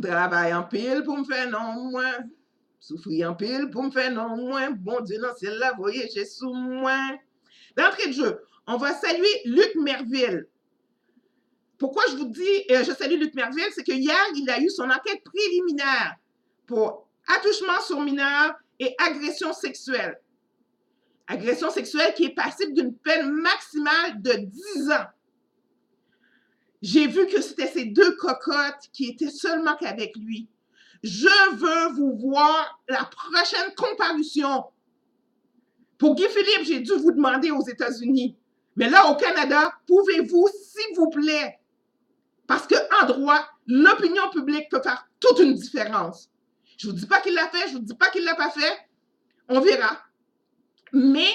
Travail en pile pour me faire non moins. Souffrir en pile pour me faire non moins. Bon Dieu, non, c'est là, voyez, j'ai sous moins. D'entrée de jeu, on va saluer Luc Merville. Pourquoi je vous dis, je salue Luc Merville, c'est que hier, il a eu son enquête préliminaire pour attouchement sur mineur et agression sexuelle. Agression sexuelle qui est passible d'une peine maximale de 10 ans. J'ai vu que c'était ces deux cocottes qui étaient seulement qu'avec lui. Je veux vous voir la prochaine comparution. Pour Guy Philippe, j'ai dû vous demander aux États-Unis. Mais là, au Canada, pouvez-vous, s'il vous plaît, parce qu'en droit, l'opinion publique peut faire toute une différence. Je ne vous dis pas qu'il l'a fait, je ne vous dis pas qu'il ne l'a pas fait. On verra. Mais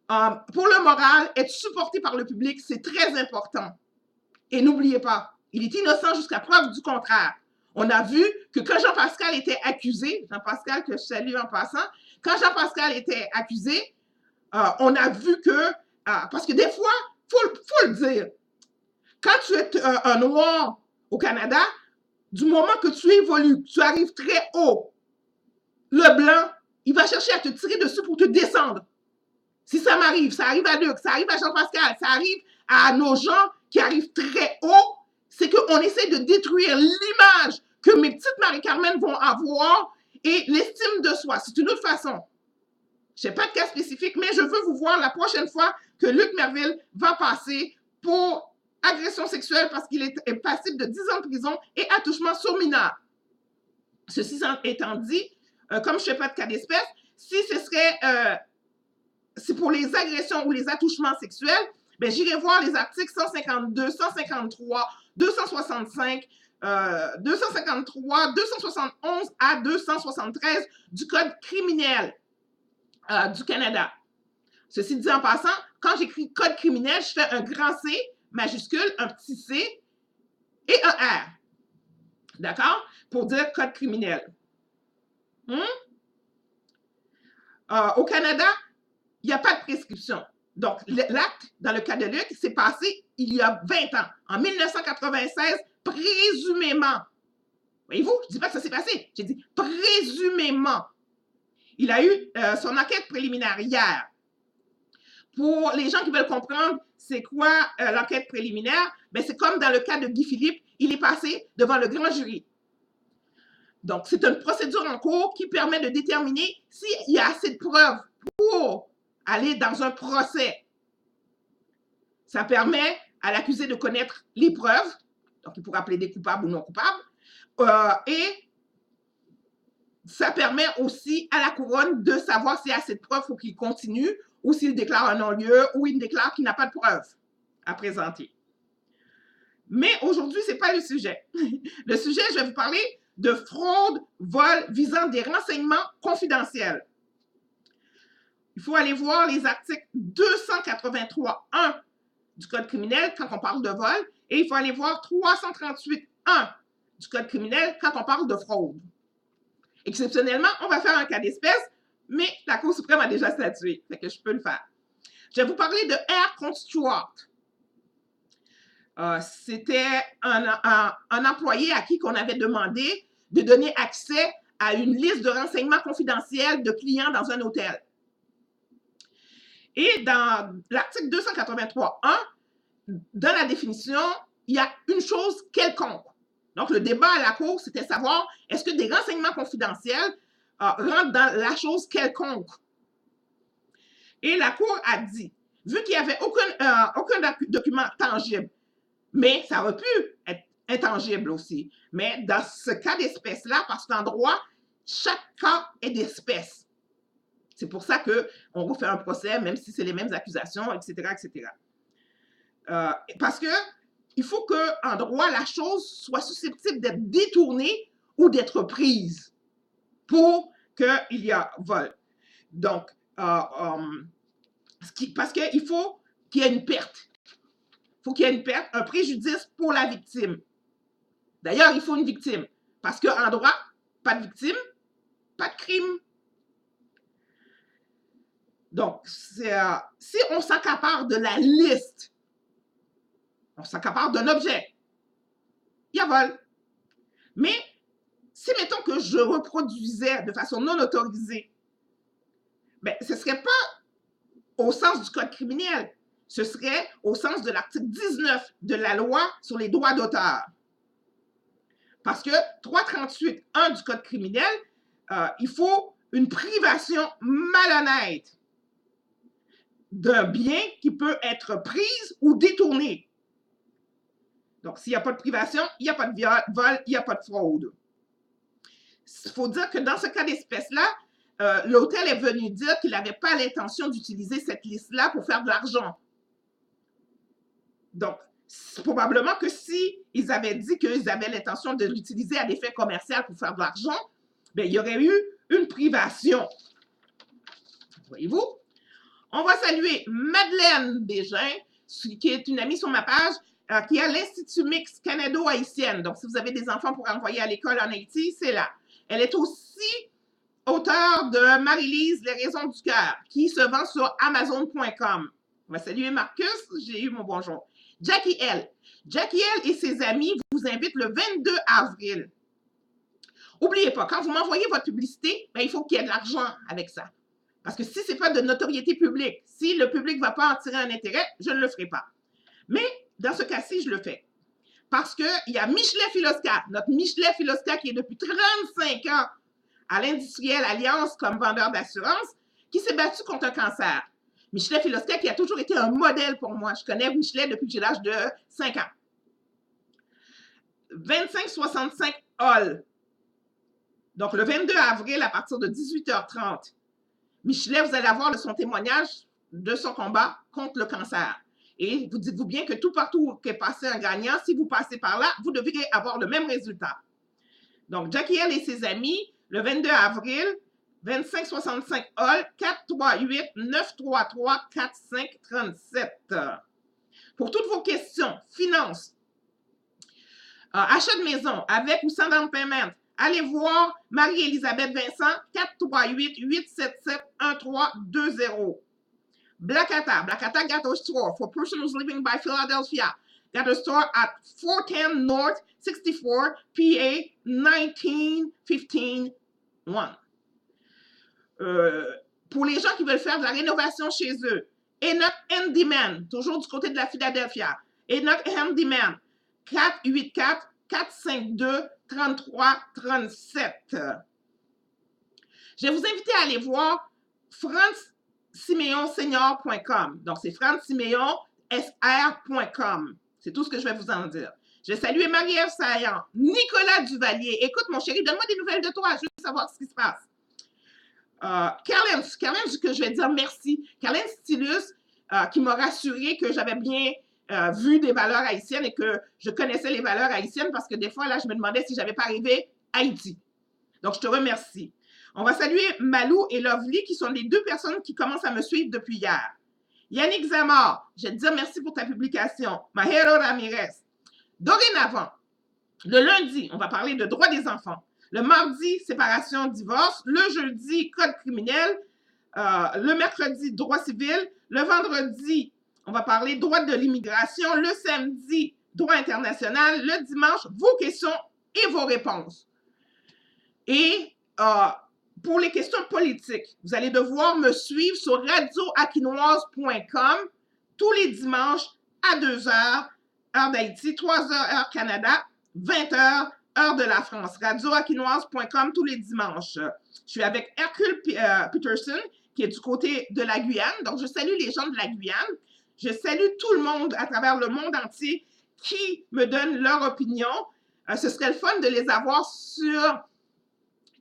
pour le moral, être supporté par le public, c'est très important. Et n'oubliez pas, il est innocent jusqu'à preuve du contraire. On a vu que quand Jean-Pascal était accusé, Jean-Pascal que je salue en passant, quand Jean-Pascal était accusé, on a vu que, parce que des fois, faut le dire, quand tu es un noir au Canada, du moment que tu évolues, tu arrives très haut, le blanc, il va chercher à te tirer dessus pour te descendre. Si ça m'arrive, ça arrive à Luc, ça arrive à Jean-Pascal, ça arrive à nos gens qui arrivent très haut, c'est qu'on essaie de détruire l'image que mes petites Marie-Carmen vont avoir et l'estime de soi. C'est une autre façon. Je n'ai pas de cas spécifique, mais je veux vous voir la prochaine fois que Luc Merville va passer pour agression sexuelle parce qu'il est passible de 10 ans de prison et attouchement sur mineur. Ceci étant dit, comme je ne fais pas de cas d'espèce, si ce serait c'est pour les agressions ou les attouchements sexuels, ben, j'irai voir les articles 152, 153, 265, 253, 271 à 273 du Code criminel du Canada. Ceci dit en passant, quand j'écris Code criminel, je fais un grand C majuscule, un petit C et un R. D'accord? Pour dire Code criminel. Au Canada, il n'y a pas de prescription. Donc, l'acte, dans le cas de Luc, s'est passé il y a 20 ans, en 1996, présumément. Voyez-vous, je ne dis pas que ça s'est passé, j'ai dit présumément. Il a eu son enquête préliminaire hier. Pour les gens qui veulent comprendre c'est quoi l'enquête préliminaire, ben c'est comme dans le cas de Guy Philippe, il est passé devant le grand jury. Donc, c'est une procédure en cours qui permet de déterminer s'il y a assez de preuves pour aller dans un procès. Ça permet à l'accusé de connaître les preuves, donc il pourra plaider coupable ou non coupable, et ça permet aussi à la couronne de savoir s'il y a assez de preuves pour qu'il continue ou s'il déclare un non-lieu ou il déclare qu'il n'a pas de preuves à présenter. Mais aujourd'hui, ce n'est pas le sujet. Le sujet, je vais vous parler de fraude, vol visant des renseignements confidentiels. Il faut aller voir les articles 283.1 du Code criminel quand on parle de vol et il faut aller voir 338.1 du Code criminel quand on parle de fraude. Exceptionnellement, on va faire un cas d'espèce, mais la Cour suprême a déjà statué, fait que je peux le faire. Je vais vous parler de R. contre Stewart. C'était un employé à qui on avait demandé de donner accès à une liste de renseignements confidentiels de clients dans un hôtel. Et dans l'article 283.1, dans la définition, il y a une chose quelconque. Donc, le débat à la Cour, c'était savoir est-ce que des renseignements confidentiels rentrent dans la chose quelconque. Et la Cour a dit, vu qu'il n'y avait aucun document tangible, mais ça aurait pu être intangible aussi. Mais dans ce cas d'espèce-là, parce qu'en droit, chaque cas est d'espèce. C'est pour ça qu'on refait un procès, même si c'est les mêmes accusations, etc., etc. Parce qu'il faut qu'en droit, la chose soit susceptible d'être détournée ou d'être prise pour qu'il y ait vol. Donc, parce qu'il faut qu'il y ait une perte. Il faut qu'il y ait une perte, un préjudice pour la victime. D'ailleurs, il faut une victime. Parce qu'en droit, pas de victime, pas de crime. Donc, si on s'accapare de la liste, on s'accapare d'un objet, il y a vol. Mais que je reproduisais de façon non autorisée, ben, ce ne serait pas au sens du code criminel, ce serait au sens de l'article 19 de la loi sur les droits d'auteur. Parce que 338.1 du code criminel, il faut une privation malhonnête d'un bien qui peut être prise ou détournée. Donc, s'il n'y a pas de privation, il n'y a pas de vol, il n'y a pas de fraude. Il faut dire que dans ce cas d'espèce-là, l'hôtel est venu dire qu'il n'avait pas l'intention d'utiliser cette liste-là pour faire de l'argent. Donc, probablement que s'ils avaient dit qu'ils avaient l'intention de l'utiliser à des fins commerciales pour faire de l'argent, bien, il y aurait eu une privation. Voyez-vous? On va saluer Madeleine Bégin, qui est une amie sur ma page, qui a l'Institut Mix Canado-Haïtienne. Donc, si vous avez des enfants pour envoyer à l'école en Haïti, c'est là. Elle est aussi auteure de Marie-Lise, Les raisons du cœur, qui se vend sur Amazon.com. On va saluer Marcus, j'ai eu mon bonjour. Jackie L. Jackie L et ses amis vous invitent le 22 avril. N'oubliez pas, quand vous m'envoyez votre publicité, ben, il faut qu'il y ait de l'argent avec ça. Parce que si ce n'est pas de notoriété publique, si le public ne va pas en tirer un intérêt, je ne le ferai pas. Mais dans ce cas-ci, je le fais. Parce qu'il y a Michelet Filosca, notre Michelet Filosca qui est depuis 35 ans à l'Industriel Alliance comme vendeur d'assurance, qui s'est battu contre un cancer. Michelet Filosca qui a toujours été un modèle pour moi. Je connais Michelet depuis que j'ai l'âge de 5 ans. 2565 Hall. Donc, le 22 avril, à partir de 18h30, Michelet, vous allez avoir son témoignage de son combat contre le cancer. Et vous dites-vous bien que tout partout où est passé un gagnant, si vous passez par là, vous devriez avoir le même résultat. Donc, Jackie L et ses amis, le 22 avril, 2565 Hall, 438-933-4537. Pour toutes vos questions, finances, achat de maison, avec ou sans down payment, allez voir Marie-Élisabeth Vincent, 438-877-1320. Blackata got a store for persons living by Philadelphia. Got a store at 410 North 64 PA 1915-1. Pour les gens qui veulent faire de la rénovation chez eux, Enoch Handyman, toujours du côté de la Philadelphia. Enoch Handyman, 484-452-3337. Je vais vous inviter à aller voir francesimeonsenior.com. Donc, c'est francesimeonsr.com. C'est tout ce que je vais vous en dire. Je vais saluer Marie-Ève Saillant, Nicolas Duvalier. Écoute, mon chéri, donne-moi des nouvelles de toi. Je veux savoir ce qui se passe. Carlin, que je vais dire merci. Carlin Stylus, qui m'a rassuré que j'avais bien vu des valeurs haïtiennes et que je connaissais les valeurs haïtiennes parce que des fois, là, je me demandais si je n'avais pas arrivé à Haïti. Donc, je te remercie. On va saluer Malou et Lovely, qui sont les deux personnes qui commencent à me suivre depuis hier. Yannick Zamor, je vais te dire merci pour ta publication. Mahero Ramirez. Dorénavant, le lundi, on va parler de droits des enfants. Le mardi, séparation, divorce. Le jeudi, code criminel. Le mercredi, droit civil. Le vendredi, on va parler droit de l'immigration. Le samedi, droit international. Le dimanche, vos questions et vos réponses. Et pour les questions politiques, vous allez devoir me suivre sur radioaquinoise.com tous les dimanches à 2h, heure d'Haïti, 3h, heure Canada, 20h, heure de la France. Radioaquinoise.com tous les dimanches. Je suis avec Hercule Peterson, qui est du côté de la Guyane. Donc, je salue les gens de la Guyane. Je salue tout le monde à travers le monde entier qui me donne leur opinion. Ce serait le fun de les avoir sur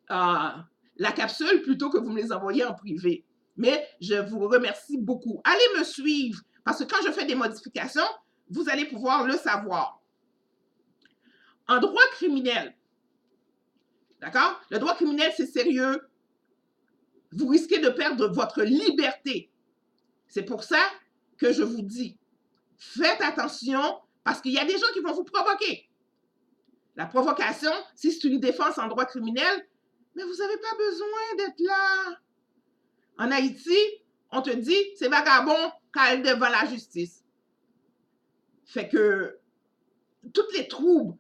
la capsule plutôt que vous me les envoyez en privé. Mais je vous remercie beaucoup. Allez me suivre parce que quand je fais des modifications, vous allez pouvoir le savoir. En droit criminel, d'accord? Le droit criminel, c'est sérieux. Vous risquez de perdre votre liberté. C'est pour ça que je vous dis, faites attention parce qu'il y a des gens qui vont vous provoquer. La provocation, si c'est une défense en droit criminel, mais vous n'avez pas besoin d'être là. En Haïti, on te dit, c'est vagabond qu'elle devant la justice. Fait que toutes les troubles,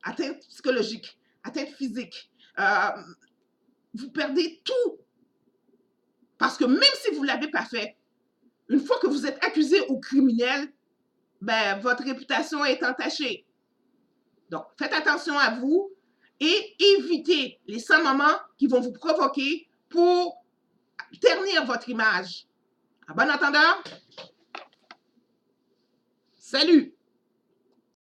atteintes psychologiques, atteintes physiques, vous perdez tout. Parce que même si vous ne l'avez pas fait, une fois que vous êtes accusé ou criminel, ben, votre réputation est entachée. Donc, faites attention à vous et évitez les 100 moments qui vont vous provoquer pour ternir votre image. À bon entendeur, salut!